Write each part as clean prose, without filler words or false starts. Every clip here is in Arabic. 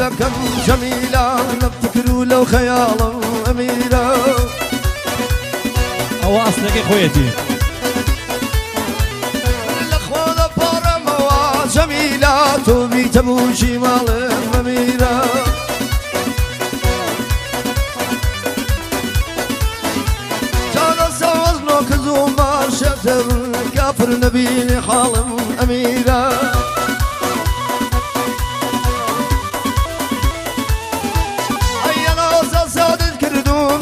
لكم جميلة نفتكروا لو خيالا أميرة أو أصلك خويتي الأخوة بارموا جميلة توبي تبوشي مال أميرة جانا سوزنو كزوم باشتر كافر نبيني حالم أميرة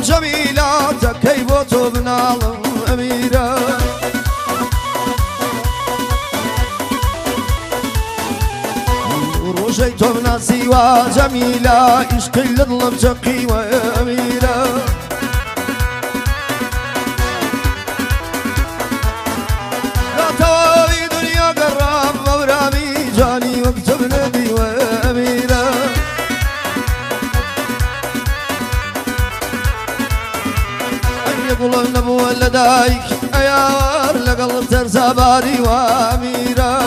جميلة تكيبوتو بنالم أميرة وروجيتو بناسي وجميلة إشكي لطلب تقي وأميرة لا توابي دنيا قرام مبرامي جاني واكتب نبي وأميرة يقولون نبو ولا دايك أيار لقلب ترسى باري وأميرة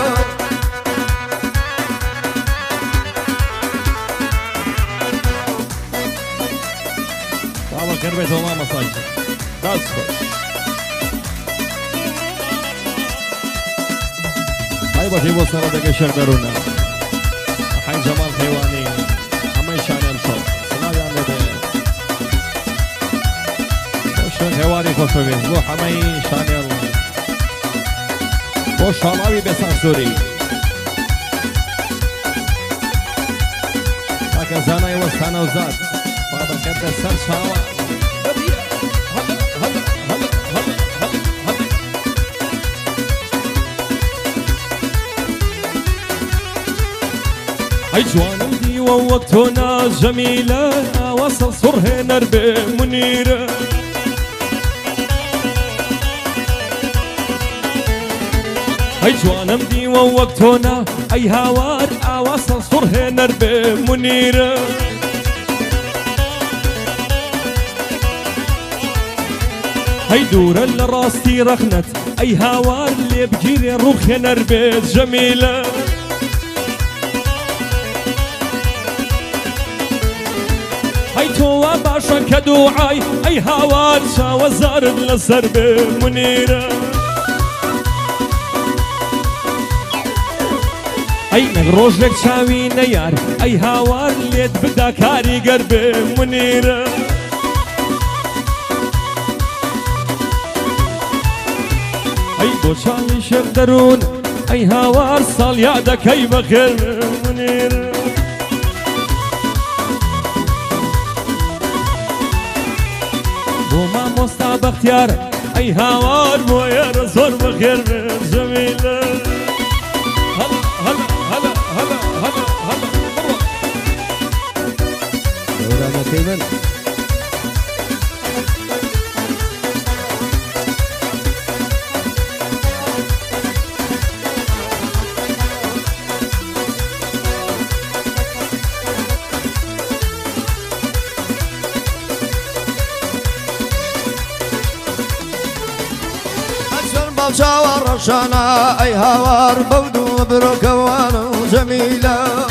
طبعا كربت وما مصايب تصفر طيبة في بوصنا ردك الشردرونا حين جمال حيواني حمي شان الصوت سلام يا نبي هواري خوشوی بو همه شانل بو شالاوی بسانسوری فاکر زنای وستانه وزاد بابا کرده سر شاوا ای جوانم دی و وقتنا جمیله وصل صره نربه منیره أي جوانم دي ووقتنا أي هوار أوصل صره نربي منيرة هاي دور الراستي رخنت أي هوار اللي بجيري روخ نربي جميلة هاي توا باشا كدوعاي أي هوار شاوزار لسربي منيرة أي نغروج لك شاوي نيار أي هوار ليت بدا كاري قربي منيرة أي بوشالي شردرون أي هوار صال يعدك أي بخير منيرة بوما مصطاب اختيار أي هوار بويا رزور بخير جميلة كيفن أجل بالجوار رشانا أي هوار بودو بروكوان جميلة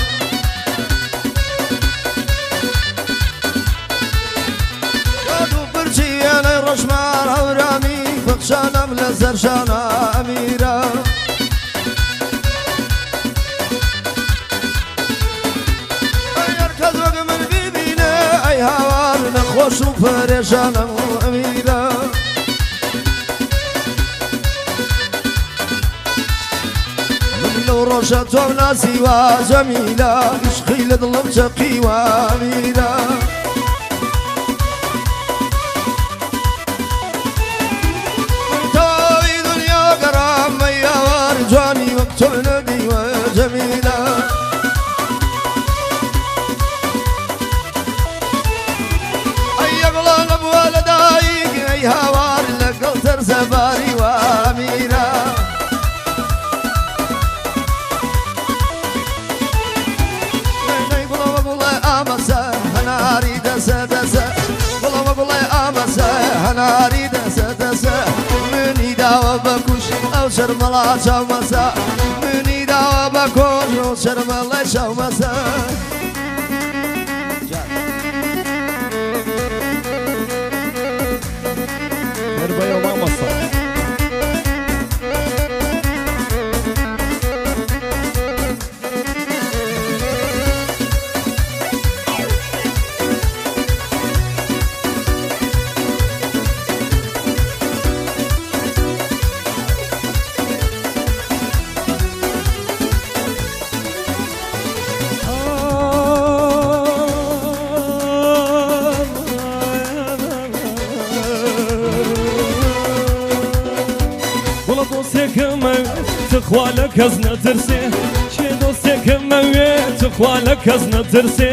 رشمار هورامي فخشانا ملزر شانا أميرة يركز رقم البيبينا أي هوار نخوش وفرشانا أميرة من لو رشت وناسي وجميلة إشخي لظلم تقي وأميرة جاني واكتب نبي وجميلة أي أغلى نبوى لدايق أي هوار لقل ترسى باري وأميرة يقول أمسا أنا أريد أسدسا والله أمسا أنا أريد أسدسا مني دعوة بكوش أو شرملا شومسا مني دعوة بكوش أو شرملا شومسا دۆستێکم تخوا لە کەس نەترسێ چێ دۆستێکم تخوا لە کەس نەترسێ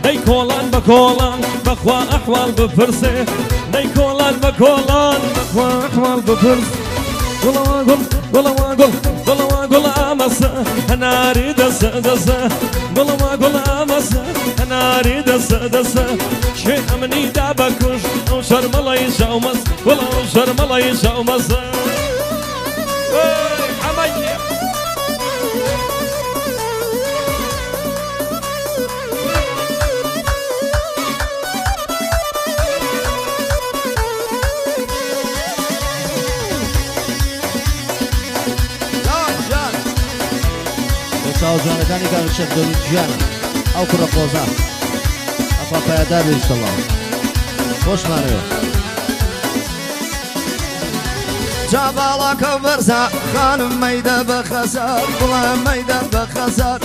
دەی کۆڵان بە کۆڵان بەخوا ئەحواڵ بپرسێ دەی کۆڵان بە کۆڵان بەخوا ئەحواڵ بپرس گوڵەوە گوڵ گوڵەوە گوڵ گوڵەوە گوڵ ئامەسە هەناری دەسە دەسە گوڵەوە گوڵ ئامەسە هەناری دەسە دەسە شێ ئەمنی دا بەکوش ئەو شەرمەڵەی شەومەس گوڵە ئەو شەرمەڵەی شەومەسە ئەمەیە چاوجانەکانی کارشێف دەوری گیانە ئەو کوڕە قۆزە ئەفا پایدار ئینشەڵا خۆشمانەوێ جا باڵاکە بەرزە خانم مەیدە بە خەزار بڵێ مەیدە بە خەزار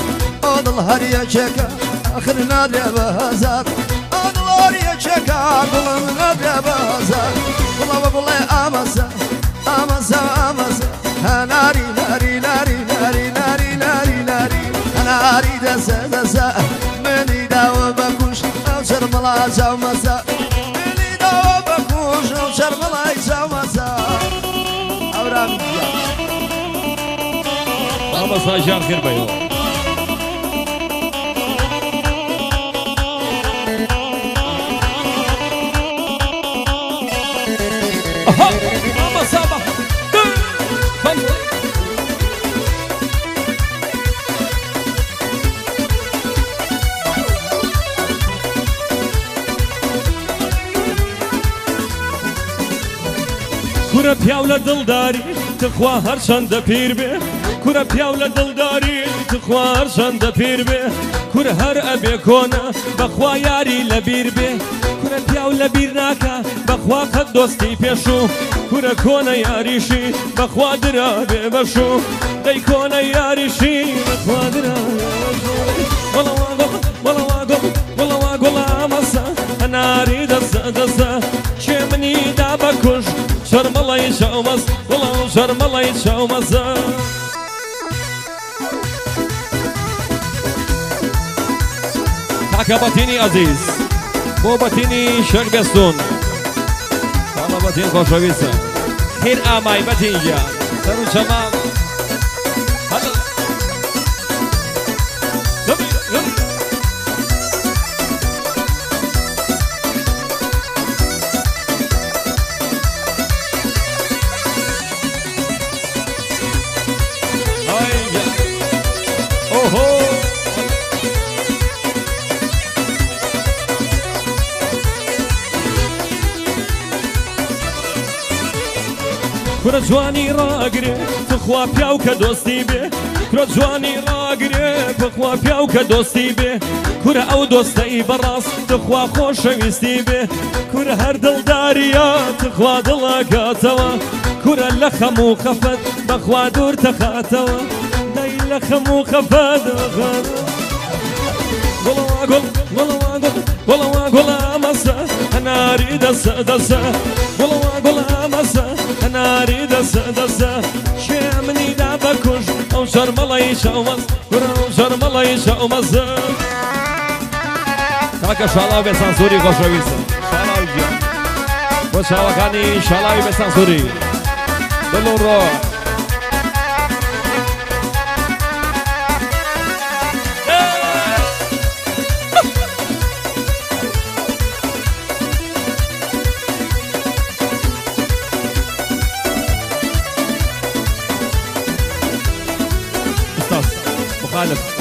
ئۆ دڵ هەر یەکێکە ئاخر نادرێ بە هەزار ئۆ دڵ هەر یەکێکە دڵم نادرێ بە هەزار بڵەوە بڵێ ئامەزە ئامەزە ئامەزە هەناری ناری ناری ناری ناری ناری ناری هەناری دەسە دەسە منی داوە بەکوش ئەو شەرمەڵا چاومەسە منی داوە بەکوش ئەو شەرمەڵای چاومەسە ئەورام ئامەسا ژیان خێر بەیەوە ئامەسا بە کورە پیاو لە دڵداری تخوا هەرچەندە پیر بێ کورە پیاو لە دڵداری تخوا هەرچەندە پیر بێ کورە هەر ئەبێ کۆنە بەخوا یاری لەبیر بێ کورە پیاو لە بیر ناکە بەخوا قەت دۆستی پێشوو کورە کۆنە یاریشی بەخوا درا بێ بەشوو دەی کۆنە یاریشی بەخوا درا وەڵەوە وەڵەوە گوڵ وەڵەوە گوڵ ئامەسە هەناری دەسە دەسە چێ منی دا بەکوش شەرمەڵەی شەومەس وەڵەو شەرمەڵەی شەومەسە تاکە بەتینی ئەزیز بۆ بەتینی شەک بێستون تاڵە بەتین خۆشەویستە خیر ئامای بەتین گیان سەر و شەمام کورە جوانی ڕاگرێ تخوا پیاو کە دۆستی بێ کورە جوانی ڕاگرێ تخوا پیاو کە دۆستی بێ کورە ئەو دۆستەی بەڕاست تخوا خۆشەویستی بێ کورە هەر دڵداریە تخوا دڵەکاتەوە کورە لە خەم و خەفەت بەخوا دوور تەخاتەوە دەی لە خەم و خەفەت گوڵەوە گوڵ گوڵەوە گوڵ گوڵەوە گوڵ ئامەسە هەناری دەسە دەسە گوڵەوە گوڵ ئامەسە هەناری دەسە دەسە شێ منی دا بەکوش ئەو شەرمەڵەی شەومەس کورە ئەو شەرمەڵەی شەومەسە تاکە شاڵاو بێ سانسۆری خۆشەویستە شاڵاو گیان بۆ چاوەکانی شاڵاوی بێ سانسۆری دڵ و ڕۆ مخالف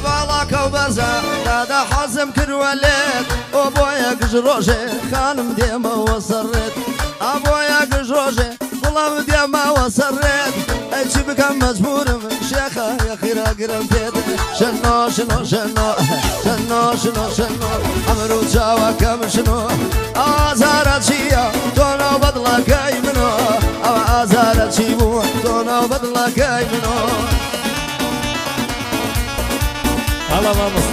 جبالك وبرزا دادا حزم كروليت وابويا قجروجي خانم ديما وصرت ابويا قجروجي ظلم ديما وصرت ايش بكم مجبور من شيخة يا خيرا قرم بيت شنو شنو شنو شنو شنو شنو عمرو جاوا كم شنو ازارت شيا دونو بدلك اي منو او ازارت شيبو دونو بدلك اي منو هلا vamos.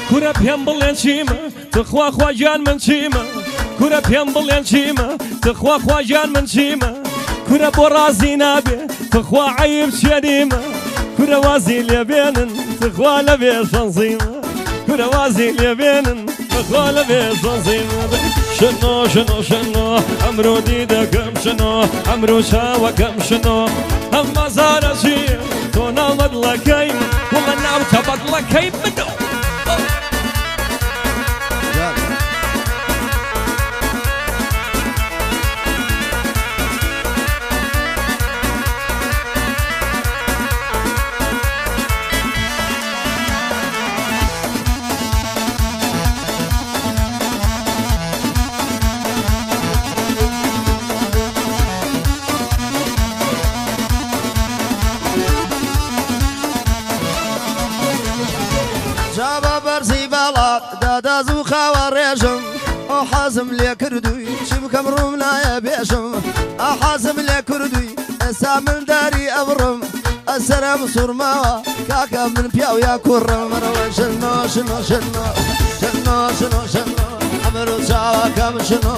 كورا بهم بلين شيمة تخوا خواجان من شيمة كورا بهم بلين شيمة تخوا خواجان من شيمة كورا برازي نابي تخوا عيب شديمة كورا وازي اليابين تخوا لبي شنزيمة كورا وازي اليابين تخوا لبي شنزيمة شنو شنو شنو عمرو ديدا كم شنو عمرو شاوى كم شنو أما زارة شيء تونا بدلا كيم والله ناوتا بدلا كيم منو جابا برزي بلاد دادا زوخا وريشم وحازم لي كردوي شبكم رومنا يا بيشم حازم لي كردوي سامن داري ابرم السلام صرماوا كاكا من بياو يا كرم شنو شنو شنو شنو شنو شنو عمرو جاوا كم شنو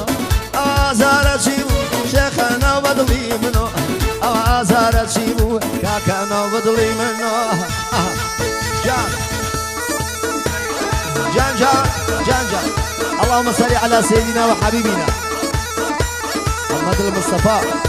ازارت شيبو شيخنا وبدلي منو ازارت شيبو كاكا وبدلي منو جان جان جان جان اللهم صل على سيدنا وحبيبنا محمد المصطفى